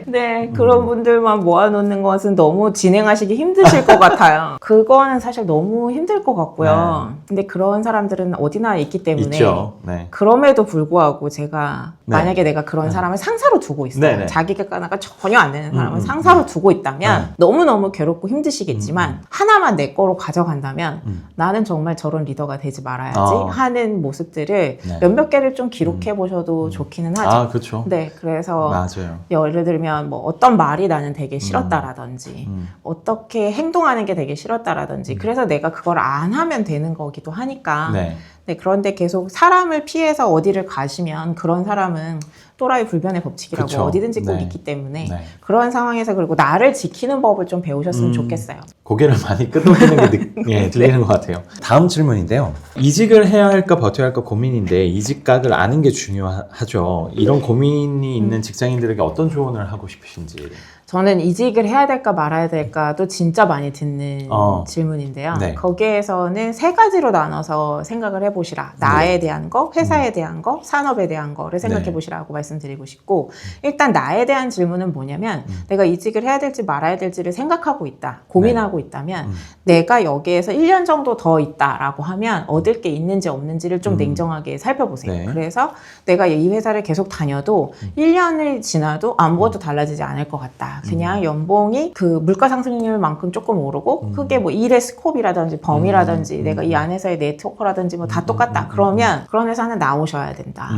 네, 그런 분들만 모아놓는 것은 너무 진행하시기 힘드실 것 같아요. 그거는 사실 너무 힘들 것 같고요. 근데 그런 사람들은 어디나 있기 때문에 있죠. 네. 그럼에도 불구하고 제가 네. 만약에 내가 그런 사람을 상사로 두고 있어요. 네네. 자기 객관화가 전혀 안 되는 사람을 상사로 두고 있다면 너무너무 괴롭고 힘드시겠지만 하나만 내 거로 가져간다면 나는 정말 저런 리더가 되지 말아야지 하는 모습들을 네. 몇몇 개를 좀 기록해 보셔도 좋기는 하죠. 아, 그렇죠. 네, 그래서 맞아요. 예를 들면 뭐 어떤 말이 나는 되게 싫었다라든지 어떻게 행동하는 게 되게 싫었다라든지 그래서 내가 그걸 안 하면 되는 거기도 하니까 네. 네, 그런데 계속 사람을 피해서 어디를 가시면 그런 사람은 또라이 불변의 법칙이라고 그쵸. 어디든지 꼭 네. 있기 때문에 네. 그런 상황에서 그리고 나를 지키는 법을 좀 배우셨으면 좋겠어요. 고개를 많이 끄덕이는 게 들리는 것 같아요. 다음 질문인데요. 이직을 해야 할까 버텨야 할까 고민인데 이직각을 아는 게 중요하죠. 이런 고민이 있는 직장인들에게 어떤 조언을 하고 싶으신지. 저는 이직을 해야 될까 말아야 될까도 진짜 많이 듣는 질문인데요. 네. 거기에서는 3가지로 나눠서 생각을 해보시라. 나에 대한 거, 회사에 대한 거, 산업에 대한 거를 생각해보시라고 말씀드리고 싶고 일단 나에 대한 질문은 뭐냐면 내가 이직을 해야 될지 말아야 될지를 생각하고 있다. 고민하고 있다면 내가 여기에서 1년 정도 더 있다라고 하면 얻을 게 있는지 없는지를 좀 냉정하게 살펴보세요. 네. 그래서 내가 이 회사를 계속 다녀도 1년을 지나도 아무것도 달라지지 않을 것 같다. 그냥 연봉이 그 물가 상승률만큼 조금 오르고 크게 뭐 일의 스콥이라든지 범위라든지 내가 이 안에서의 네트워크라든지 뭐 다 똑같다. 그러면 그런 회사는 나오셔야 된다.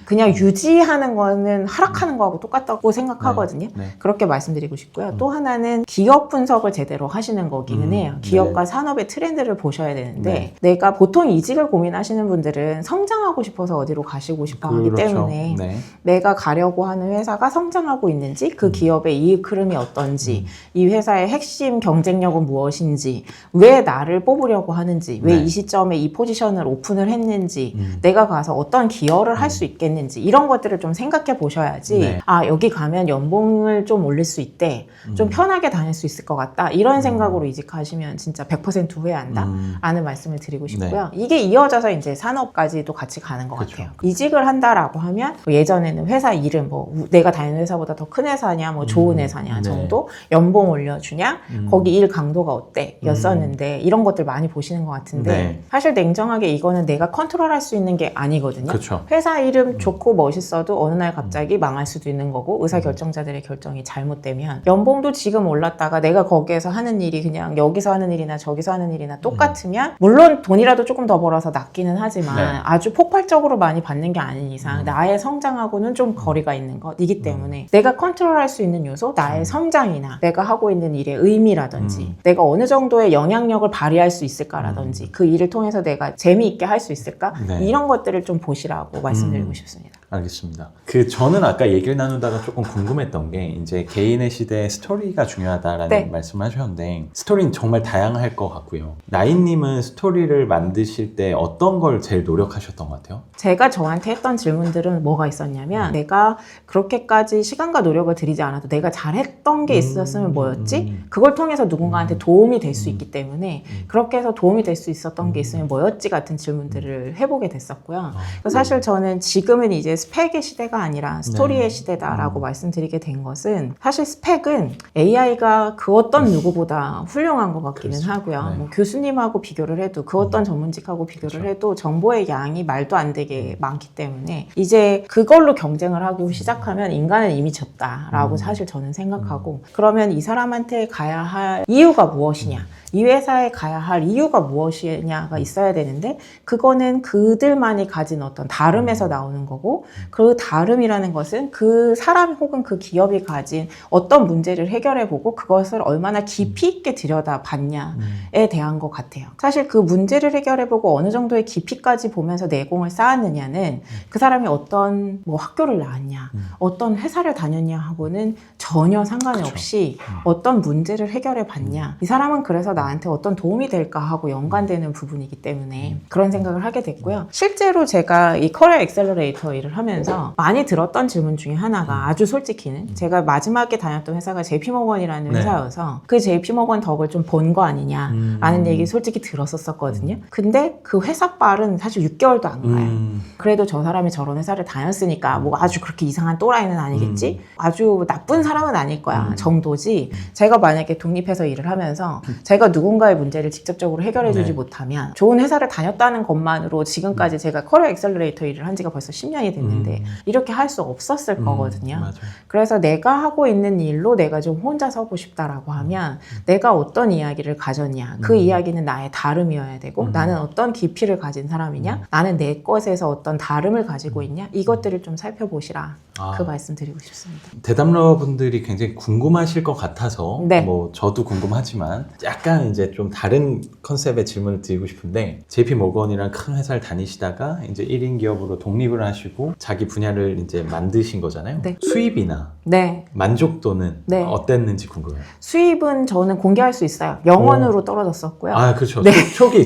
그냥 유지하는 거는 하락하는 거하고 똑같다고 생각하거든요. 네. 그렇게 말씀드리고 싶고요. 또 하나는 기업 분석을 제대로 하시는 거기는 해요. 기업과 산업의 트렌드를 보셔야 되는데 내가 보통 이직을 고민하시는 분들은 성장하고 싶어서 어디로 가시고 싶어 하기 때문에 네. 내가 가려고 하는 회사가 성장하고 있는지 그 기업의 이익 흐름이 어떤지 이 회사의 핵심 경쟁력은 무엇인지 왜 나를 뽑으려고 하는지 왜 이 시점에 이 포지션을 오픈을 했는지 내가 가서 어떤 기여를 할 수 있겠는지 이런 것들을 좀 생각해 보셔야지 아 여기 가면 연봉을 좀 올릴 수 있대 좀 편하게 다닐 수 있을 것 같다 이런 생각으로 이직하시면 진짜 100% 후회한다 라는 말씀을 드리고 싶고요. 이게 이어져서 이제 산업까지도 같이 가는 것 같아요. 이직을 한다라고 하면 뭐 예전에는 회사 이름 뭐 내가 다니는 회사보다 더 큰 회사냐 뭐 좋은 회사냐 정도 연봉 올려주냐 거기 일 강도가 어때 였었는데 이런 것들 많이 보시는 것 같은데 사실 냉정하게 이거는 내가 컨트롤할 수 있는 게 아니거든요. 그쵸. 회사 이름 좋고 멋있어도 어느 날 갑자기 망할 수도 있는 거고 의사결정자들의 결정이 잘못되면 연봉도 지금 올랐다가 내가 거기에서 하는 일이 그냥 여기서 하는 일이나 저기서 하는 일이나 똑같으면 물론 돈이라도 조금 더 벌어서 낫기는 하지만 아주 폭발적으로 많이 받는 게 아닌 이상 나의 성장하고는 좀 거리가 있는 것이기 때문에 내가 컨트롤할 수 있는 요소 나의 성장이나 내가 하고 있는 일의 의미라든지 내가 어느 정도의 영향력을 발휘할 수 있을까라든지 그 일을 통해서 내가 재미있게 할 할 수 있을까? 네. 이런 것들을 좀 보시라고 말씀드리고 싶습니다. 알겠습니다. 저는 아까 얘기를 나누다가 조금 궁금했던 게 이제 개인의 시대에 스토리가 중요하다라는 네. 말씀을 하셨는데 스토리는 정말 다양할 것 같고요. 나인님은 스토리를 만드실 때 어떤 걸 제일 노력하셨던 것 같아요? 제가 저한테 했던 질문들은 뭐가 있었냐면 내가 그렇게까지 시간과 노력을 들이지 않아도 내가 잘했던 게 있었으면 뭐였지? 그걸 통해서 누군가한테 도움이 될 수 있기 때문에 그렇게 해서 도움이 될 수 있었던 게 있으면 뭐였지? 같은 질문들을 해보게 됐었고요. 그래서 사실 저는 지금은 이제 스펙의 시대가 아니라 스토리의 네. 시대다라고 말씀드리게 된 것은 사실 스펙은 AI가 그 어떤 누구보다 훌륭한 것 같기는 그렇죠. 하고요. 네. 뭐 교수님하고 비교를 해도 그 어떤 전문직하고 비교를 그렇죠. 해도 정보의 양이 말도 안 되게 많기 때문에 이제 그걸로 경쟁을 하기 시작하면 인간은 이미 졌다라고 사실 저는 생각하고 그러면 이 사람한테 가야 할 이유가 무엇이냐 이 회사에 가야 할 이유가 무엇이냐가 있어야 되는데 그거는 그들만이 가진 어떤 다름에서 나오는 거고 그 다름이라는 것은 그 사람 혹은 그 기업이 가진 어떤 문제를 해결해보고 그것을 얼마나 깊이 있게 들여다봤냐에 대한 것 같아요. 사실 그 문제를 해결해보고 어느 정도의 깊이까지 보면서 내공을 쌓았느냐는 그 사람이 어떤 뭐 학교를 나왔냐 어떤 회사를 다녔냐 하고는 전혀 상관이 그쵸. 없이 어떤 문제를 해결해 봤냐 이 사람은 그래서 나한테 어떤 도움이 될까 하고 연관되는 부분이기 때문에 그런 생각을 하게 됐고요. 실제로 제가 이 커리어 엑셀러레이터 일을 하면서 많이 들었던 질문 중에 하나가 아주 솔직히는 제가 마지막에 다녔던 회사가 JP모건이라는 네. 회사여서 그 JP모건 덕을 좀 본 거 아니냐라는 얘기 솔직히 들었었거든요. 근데 그 회사 빨은 사실 6개월도 안 가요. 그래도 저 사람이 저런 회사를 다녔으니까 뭐 아주 그렇게 이상한 또라이는 아니겠지? 아주 나쁜 사람은 아닐 거야 정도지. 제가 만약에 독립해서 일을 하면서 제가 누군가의 문제를 직접적으로 해결해주지 네. 못하면 좋은 회사를 다녔다는 것만으로 지금까지 제가 커리어 엑셀러레이터 일을 한 지가 벌써 10년이 됐는데 이렇게 할 수 없었을 거거든요. 맞아요. 그래서 내가 하고 있는 일로 내가 좀 혼자 서고 싶다라고 하면 내가 어떤 이야기를 가졌냐 그 이야기는 나의 다름이어야 되고 나는 어떤 깊이를 가진 사람이냐 나는 내 것에서 어떤 다름을 가지고 있냐 이것들을 좀 살펴보시라 그 말씀 드리고 싶습니다. 대담러 분들이 굉장히 궁금하실 것 같아서 네. 뭐 저도 궁금하지만 약간 이제 좀 다른 컨셉의 질문을 드리고 싶은데 JP 모건이랑 큰 회사를 다니시다가 이제 1인 기업으로 독립을 하시고 자기 분야를 이제 만드신 거잖아요. 네. 수입이나 네. 만족도는 네. 어땠는지 궁금해요. 수입은 저는 공개할 수 있어요. 0원으로 떨어졌었고요. 아, 그렇죠. 네.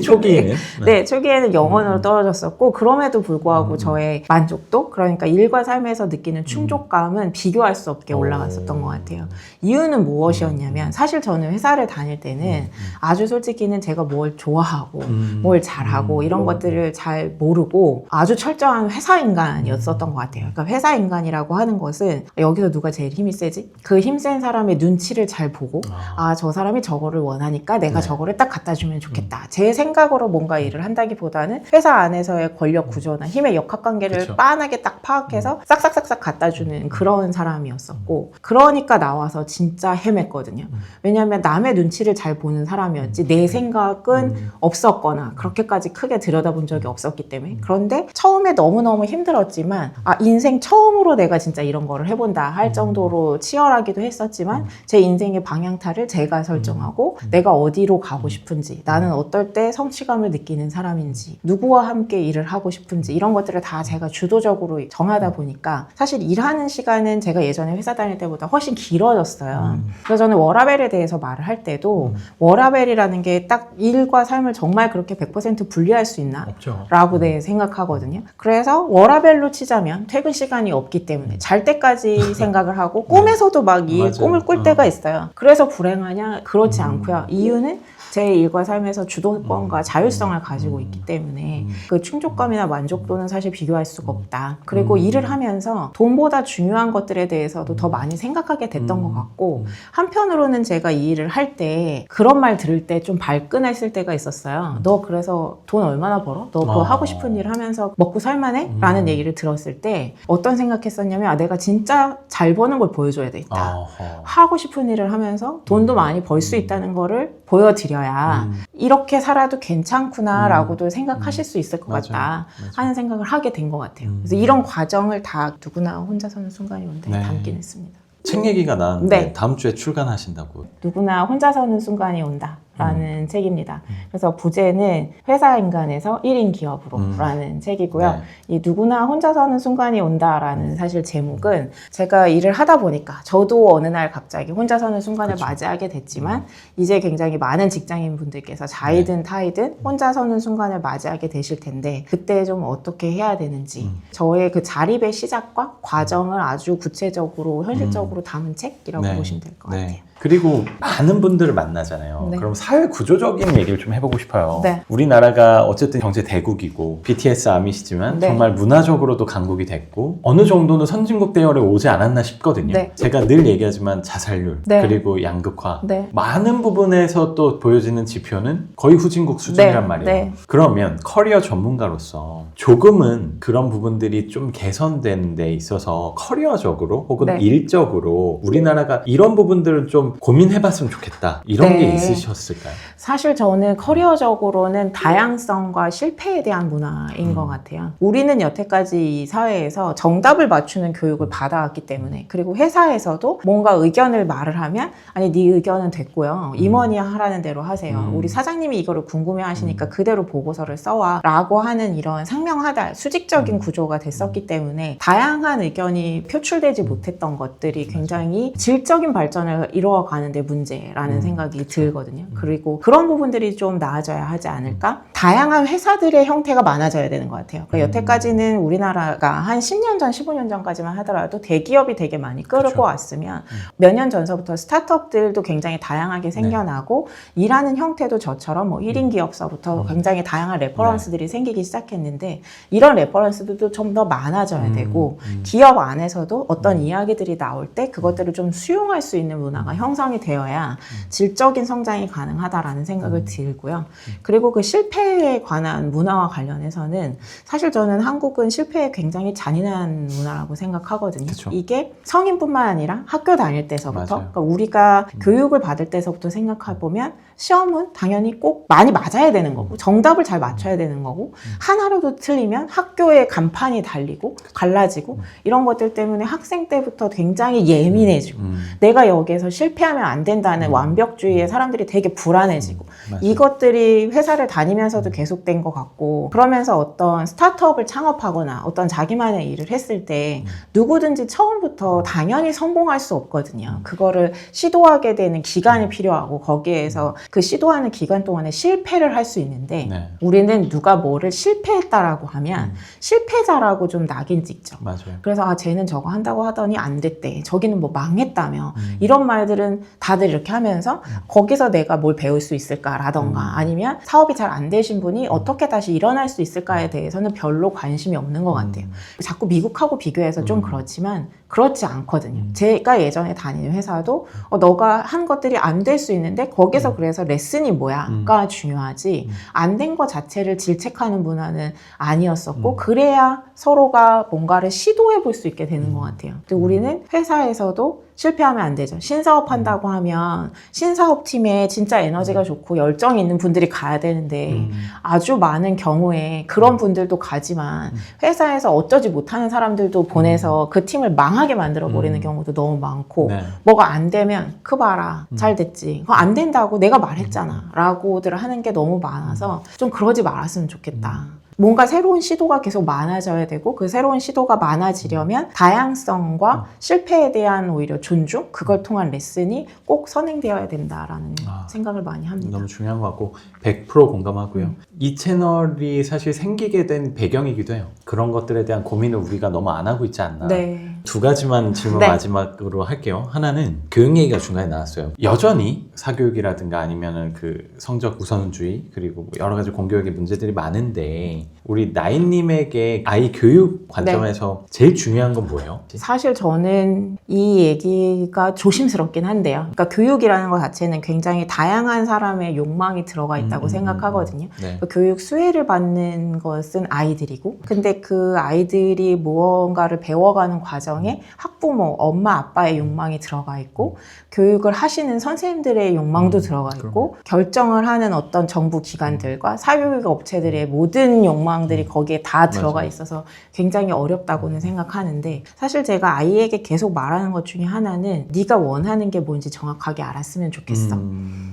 초기에는. 네, 초기에는 0원으로 떨어졌었고 그럼에도 불구하고 저의 만족도 그러니까 일과 삶에서 느끼는 충족감은 비교할 수 없게 올라갔었던 것 같아요. 이유는 무엇이었냐면 사실 저는 회사를 다닐 때는 아주 솔직히는 제가 뭘 좋아하고 뭘 잘하고 이런 것들을 잘 모르고 아주 철저한 회사 인간이었었던 것 같아요. 그러니까 회사 인간이라고 하는 것은 여기서 누가 제일 힘이 세지? 그 힘센 사람의 눈치를 잘 보고 아, 저 사람이 저거를 원하니까 내가 네. 저거를 딱 갖다 주면 좋겠다. 제 생각으로 뭔가 일을 한다기보다는 회사 안에서의 권력 구조나 힘의 역학관계를 그쵸. 빤하게 딱 파악해서 싹싹싹싹 갖다 주는 그런 사람이었었고 그러니까 나와서 진짜 헤맸거든요. 왜냐하면 남의 눈치를 잘 보는 사람이었지 내 생각은 없었거나 그렇게까지 크게 들여다본 적이 없었기 때문에 그런데 처음에 너무너무 힘들었지만 아 인생 처음으로 내가 진짜 이런 거를 해본다 할 정도로 치열하기도 했었지만 제 인생의 방향타를 제가 설정하고 내가 어디로 가고 싶은지 나는 어떨 때 성취감을 느끼는 사람인지 누구와 함께 일을 하고 싶은지 이런 것들을 다 제가 주도적으로 정하다 보니까 사실 일하는 시간은 제가 예전에 회사 다닐 때보다 훨씬 길어졌어요. 그래서 저는 워라밸에 대해서 말을 할 때도 워라밸이라는 게 딱 일과 삶을 정말 그렇게 100% 분리할 수 있나? 없죠. 라고 생각하거든요. 그래서 워라밸로 치자면 퇴근 시간이 없기 때문에 잘 때까지 생각을 하고 꿈에서도 막 이 맞아요. 꿈을 꿀 때가 있어요. 그래서 불행하냐? 그렇지 않고요. 이유는 제 일과 삶에서 주도권과 자율성을 가지고 있기 때문에 그 충족감이나 만족도는 사실 비교할 수가 없다. 그리고 일을 하면서 돈보다 중요한 것들에 대해서도 더 많이 생각하게 됐던 것 같고 한편으로는 제가 이 일을 할 때 그런 말 들을 때 좀 발끈했을 때가 있었어요. 너 그래서 돈 얼마나 벌어? 너 그거 하고 싶은 일 하면서 먹고 살만해? 라는 얘기를 들었을 때 어떤 생각했었냐면 아, 내가 진짜 잘 버는 걸 보여줘야 되겠다. 하고 싶은 일을 하면서 돈도 많이 벌 수 있다는 거를 보여드려야 이렇게 살아도 괜찮구나 라고도 생각하실 수 있을 것 맞아요. 같다 맞아요. 하는 생각을 하게 된 것 같아요. 그래서 이런 과정을 다 누구나 혼자 서는 순간이 온다 네. 담긴 했습니다. 책 얘기가 나왔는데 네. 다음 주에 출간하신다고. 누구나 혼자 서는 순간이 온다 라는 책입니다. 그래서 부제는 회사 인간에서 1인 기업으로 라는 책이고요. 네. 이 누구나 혼자 서는 순간이 온다라는 사실 제목은 제가 일을 하다 보니까 저도 어느 날 갑자기 혼자 서는 순간을 그쵸. 맞이하게 됐지만 이제 굉장히 많은 직장인 분들께서 자이든 타이든 혼자 서는 순간을 맞이하게 되실 텐데 그때 좀 어떻게 해야 되는지 저의 그 자립의 시작과 과정을 아주 구체적으로 현실적으로 담은 책이라고 네. 보시면 될 것 같아요. 네. 그리고 많은 분들을 만나잖아요. 네. 그럼 사회 구조적인 얘기를 좀 해보고 싶어요. 네. 우리나라가 어쨌든 경제 대국이고 BTS 아미시지만 네. 정말 문화적으로도 강국이 됐고 어느 정도는 선진국 대열에 오지 않았나 싶거든요. 네. 제가 늘 얘기하지만 자살률 네. 그리고 양극화 네. 많은 부분에서 또 보여지는 지표는 거의 후진국 수준이란 네. 말이에요. 네. 그러면 커리어 전문가로서 조금은 그런 부분들이 좀 개선되는 데 있어서 커리어적으로 혹은 네. 일적으로 우리나라가 이런 부분들을 좀 고민해봤으면 좋겠다. 이런 네. 게 있으셨을까요? 사실 저는 커리어적으로는 다양성과 실패에 대한 문화인 것 같아요. 우리는 여태까지 이 사회에서 정답을 맞추는 교육을 받아왔기 때문에 그리고 회사에서도 뭔가 의견을 말을 하면 아니 네 의견은 됐고요. 임원이 하라는 대로 하세요. 우리 사장님이 이거를 궁금해 하시니까 그대로 보고서를 써와 라고 하는 이런 상명하달 수직적인 구조가 됐었기 때문에 다양한 의견이 표출되지 못했던 것들이 굉장히 질적인 발전을 이루어가는데 문제라는 생각이 들거든요. 그리고 그런 부분들이 좀 나아져야 하지 않을까? 다양한 회사들의 형태가 많아져야 되는 것 같아요. 그러니까 여태까지는 우리나라가 한 10년 전, 15년 전까지만 하더라도 대기업이 되게 많이 끌고 그쵸. 왔으면 몇 년 전서부터 스타트업들도 굉장히 다양하게 생겨나고 일하는 형태도 저처럼 뭐 1인 기업서부터 굉장히 다양한 레퍼런스들이 생기기 시작했는데 이런 레퍼런스들도 좀 더 많아져야 되고 기업 안에서도 어떤 이야기들이 나올 때 그것들을 좀 수용할 수 있는 문화가 형성이 되어야 질적인 성장이 가능하다라는 생각을 들고요. 그리고 그 실패에 관한 문화와 관련해서는 사실 저는 한국은 실패에 굉장히 잔인한 문화라고 생각하거든요. 그쵸. 이게 성인뿐만 아니라 학교 다닐 때서부터 맞아요. 그러니까 우리가 교육을 받을 때서부터 생각해보면 시험은 당연히 꼭 많이 맞아야 되는 거고 정답을 잘 맞춰야 되는 거고 하나라도 틀리면 학교의 간판이 달리고 갈라지고 이런 것들 때문에 학생 때부터 굉장히 예민해지고 내가 여기에서 실패하면 안 된다는 완벽주의에 사람들이 되게 불안해지고 맞아요. 이것들이 회사를 다니면서도 계속된 것 같고 그러면서 어떤 스타트업을 창업하거나 어떤 자기만의 일을 했을 때 누구든지 처음부터 당연히 성공할 수 없거든요. 그거를 시도하게 되는 기간이 필요하고 거기에서 그 시도하는 기간 동안에 실패를 할 수 있는데 네. 우리는 누가 뭐를 실패했다라고 하면 실패자라고 좀 낙인 찍죠. 맞아요. 그래서 아 쟤는 저거 한다고 하더니 안 됐대. 저기는 뭐 망했다며. 이런 말들은 다들 이렇게 하면서 거기서 내가 뭘 배울 수 있을까라던가 아니면 사업이 잘 안 되신 분이 어떻게 다시 일어날 수 있을까에 대해서는 별로 관심이 없는 것 같아요. 자꾸 미국하고 비교해서 좀 그렇지만 그렇지 않거든요. 제가 예전에 다니는 회사도 너가 한 것들이 안 될 수 있는데 거기서 그래서 레슨이 뭐야가 중요하지 안 된 것 자체를 질책하는 문화는 아니었었고 그래야 서로가 뭔가를 시도해 볼 수 있게 되는 것 같아요. 근데 우리는 회사에서도 실패하면 안 되죠. 신사업 한다고 하면 신사업 팀에 진짜 에너지가 좋고 열정이 있는 분들이 가야 되는데 아주 많은 경우에 그런 분들도 가지만 회사에서 어쩌지 못하는 사람들도 보내서 그 팀을 망하게 만들어 버리는 경우도 너무 많고 네. 뭐가 안 되면 그 봐라 잘 됐지 그거 안 된다고 내가 말했잖아 라고들 하는 게 너무 많아서 좀 그러지 말았으면 좋겠다. 뭔가 새로운 시도가 계속 많아져야 되고 그 새로운 시도가 많아지려면 다양성과 실패에 대한 오히려 존중 그걸 통한 레슨이 꼭 선행되어야 된다라는 생각을 많이 합니다. 너무 중요한 것 같고 100% 공감하고요. 이 채널이 사실 생기게 된 배경이기도 해요. 그런 것들에 대한 고민을 우리가 너무 안 하고 있지 않나. 네. 두 가지만 질문 네. 마지막으로 할게요. 하나는 교육 얘기가 중간에 나왔어요. 여전히 사교육이라든가 아니면은 그 성적 우선주의 그리고 뭐 여러 가지 공교육의 문제들이 많은데 우리 나인님에게 아이 교육 관점에서 제일 중요한 건 뭐예요? 사실 저는 이 얘기가 조심스럽긴 한데요. 그러니까 교육이라는 것 자체는 굉장히 다양한 사람의 욕망이 들어가 있다고 생각하거든요. 네. 그 교육 수혜를 받는 것은 아이들이고, 근데 그 아이들이 무언가를 배워가는 과정에 학부모, 엄마, 아빠의 욕망이 들어가 있고, 교육을 하시는 선생님들의 욕망도 들어가 있고, 결정을 하는 어떤 정부 기관들과 사교육 업체들의 모든 욕망들이 거기에 다 들어가 맞아요. 있어서 굉장히 어렵다고는 생각하는데, 사실 제가 아이에게 계속 말하는 것 중에 하나는 네가 원하는 게 뭔지 정확하게 알았으면 좋겠어.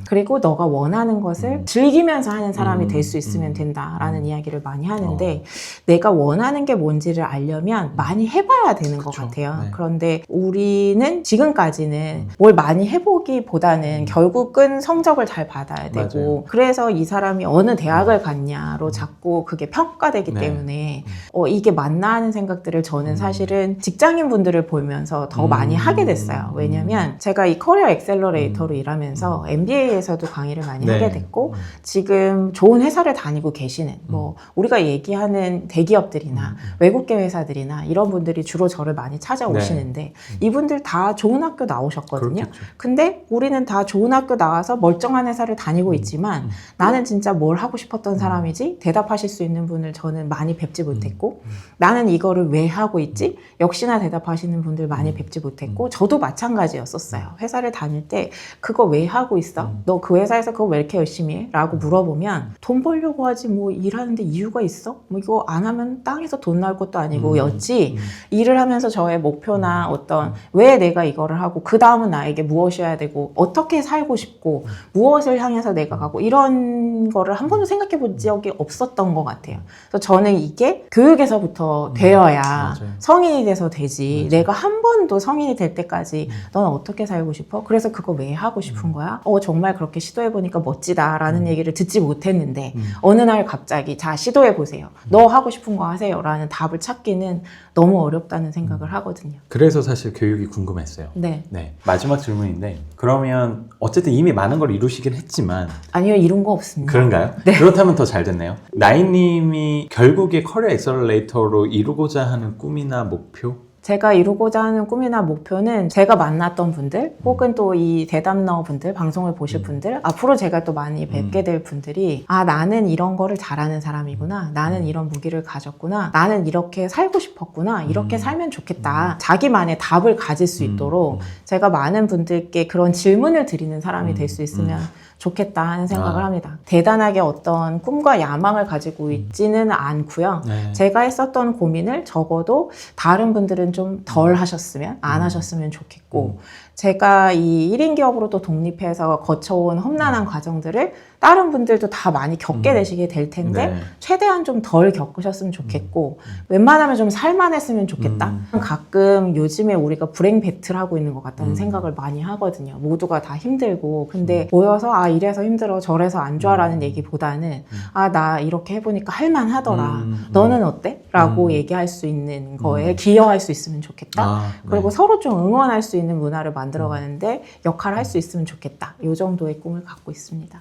그리고 너가 원하는 것을 즐기면서 하는 사람이 될 수 있으면 된다라는 이야기를 많이 하는데, 내가 원하는 게 뭔지를 알려면 많이 해봐야 되는 것 그쵸. 같아요. 네. 그런데 우리는 지금까지는 뭘 많이 해보기보다는 결국은 성적을 잘 받아야 되고, 맞아요. 그래서 이 사람이 어느 대학을 갔냐로 자꾸 그게 평가되기 네. 때문에 이게 맞나 하는 생각들을 저는 사실은 직장인 분들을 보면서 더 많이 하게 됐어요. 왜냐면 제가 이 커리어 엑셀러레이터로 일하면서 MBA에서도 강의를 많이 네. 하게 됐고, 지금 좋은 회사를 다니고 계시는 뭐 우리가 얘기하는 대기업들이나 외국계 회사들이나 이런 분들이 주로 저를 많이 찾아오시는데, 이분들 다 좋은 학교 나오셨거든요. 그렇겠죠. 근데 우리는 다 좋은 학교 나와서 멀쩡한 회사를 다니고 있지만 나는 진짜 뭘 하고 싶었던 사람이지? 대답하실 수 있는 분을 저는 많이 뵙지 못했고, 나는 이거를 왜 하고 있지? 역시나 대답하시는 분들 많이 뵙지 못했고, 저도 마찬가지였었어요. 회사를 다닐 때 그거 왜 하고 있어? 너 그 회사에서 그거 왜 이렇게 열심히 해? 라고 물어보면 돈 벌려고 하지 뭐 일하는데 이유가 있어? 뭐 이거 안 하면 땅에서 돈 나올 것도 아니고 였지, 일을 하면서 저의 목표나 어떤 왜 내가 이거를 하고 그 다음은 나에게 무엇이어야 되고 어떻게 살고 싶고 무엇을 향해서 내가 가고, 이런 거를 한 번도 생각해 본 적이 없었던 것 같아요. 그래서 저는 이게 교육에서부터 되어야 맞아요. 성인이 돼서 되지, 내가 한 번도 성인이 될 때까지 넌 어떻게 살고 싶어? 그래서 그거 왜 하고 싶은 거야? 정말 그렇게 시도해보니까 멋지다라는 얘기를 듣지 못했는데 어느 날 갑자기 자 시도해보세요, 너 하고 싶은 거 하세요 라는 답을 찾기는 너무 어렵다는 생각을 하거든요. 그래서 사실 교육이 궁금했어요. 네. 네. 마지막 질문인데, 그러면 어쨌든 이미 많은 걸 이루시긴 했지만 아니요, 이런 거 없습니다. 그런가요? 그렇다면 더 잘 됐네요. 나인님이 결국에 커리어 엑셀러레이터로 이루고자 하는 꿈이나 목표? 제가 이루고자 하는 꿈이나 목표는 제가 만났던 분들, 혹은 또 이 대담너 분들, 방송을 보실 분들, 앞으로 제가 또 많이 뵙게 될 분들이, 아, 나는 이런 거를 잘하는 사람이구나, 나는 이런 무기를 가졌구나, 나는 이렇게 살고 싶었구나, 이렇게 살면 좋겠다, 자기만의 답을 가질 수 있도록 제가 많은 분들께 그런 질문을 드리는 사람이 될 수 있으면 좋겠다 하는 생각을 합니다. 대단하게 어떤 꿈과 야망을 가지고 있지는 않고요. 네. 제가 했었던 고민을 적어도 다른 분들은 좀 덜 하셨으면, 안 하셨으면 좋겠고, 제가 이 1인 기업으로 또 독립해서 거쳐온 험난한 과정들을 다른 분들도 다 많이 겪게 되시게 될 텐데, 네. 최대한 좀 덜 겪으셨으면 좋겠고, 웬만하면 좀 살만했으면 좋겠다. 가끔 요즘에 우리가 불행 배틀하고 있는 것 같다는 생각을 많이 하거든요. 모두가 다 힘들고, 근데 모여서 아, 이래서 힘들어, 저래서 안 좋아 라는 얘기보다는 아, 나 이렇게 해보니까 할만하더라, 너는 어때? 라고 얘기할 수 있는 거에 기여할 수 있으면 좋겠다. 아, 네. 그리고 서로 좀 응원할 수 있는 문화를 만들어가는데 역할을 할 수 있으면 좋겠다. 이 정도의 꿈을 갖고 있습니다.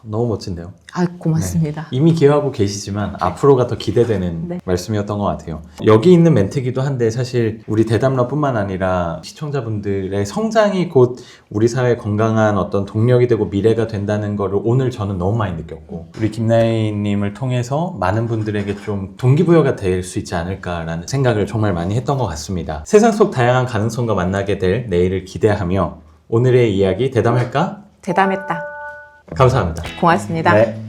너무 멋진데요. 아, 고맙습니다. 이미 기여하고 계시지만 앞으로가 더 기대되는 네. 말씀이었던 것 같아요. 여기 있는 멘트기도 한데, 사실 우리 대담러뿐만 아니라 시청자분들의 성장이 곧 우리 사회의 건강한 어떤 동력이 되고 미래가 된다는 거를 오늘 저는 너무 많이 느꼈고, 우리 김나인님을 통해서 많은 분들에게 좀 동기부여가 될 수 있지 않을까라는 생각을 정말 많이 했던 것 같습니다. 세상 속 다양한 가능성과 만나게 될 내일을 기대하며 오늘의 이야기 대담할까? 대담했다. 감사합니다. 고맙습니다. 네.